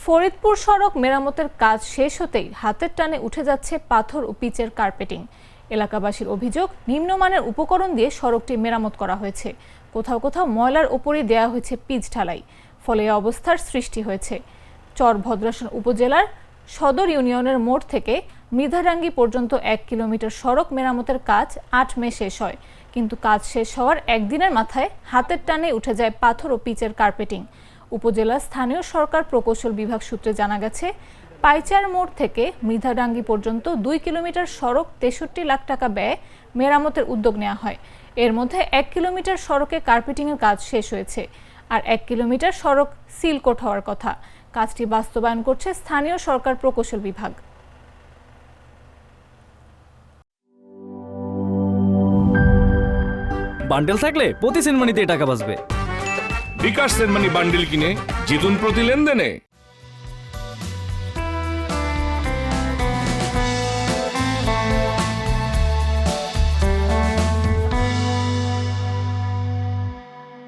ফরিদপুর সড়ক মেরামতের কাজ শেষ হতেই হাতের টানে উঠে যাচ্ছে পাথর ও পিচের কার্পেটিং। এলাকাবাসীর অভিযোগ, নিম্নমানের উপকরণ দিয়ে সড়কটি মেরামত করা হয়েছে। কোথাও কোথাও ময়লার ওপরই দেয়া হয়েছে পিচ ঢালাই, ফলে এই অবস্থার সৃষ্টি হয়েছে। চর ভদ্রাসন উপজেলার সদর ইউনিয়নের মোড় থেকে মৃধাডাঙ্গি পর্যন্ত 1 কিলোমিটার সড়ক মেরামতের কাজ 8 মে শেষ হয়, কিন্তু কাজ শেষ হওয়ার একদিনের মাথায় হাতের টানে উঠে যায় পাথর ও পিচের কার্পেটিং। উপজেলার স্থানীয় সরকার প্রকৌশল বিভাগ সূত্রে জানা গেছে, পাইচার মোড় থেকে মৃধাডাঙ্গি পর্যন্ত 2 কিলোমিটার সড়ক 63 লাখ টাকা ব্যয়ে মেরামতের উদ্যোগ নেওয়া হয়। এর মধ্যে 1 কিলোমিটার সড়কে কার্পেটিংয়ের কাজ শেষ হয়েছে, আর 1 কিলোমিটার সড়ক সিলকোট হওয়ার কথা। কাজটি বাস্তবায়ন করছে স্থানীয় সরকার প্রকৌশল বিভাগ। বান্ডেল থাকলে প্রতি সেনমানিতে টাকা বাঁচবে। বিকাশ সেনমানি বান্ডিল কিনে জিতুন প্রতি লেনদেনে।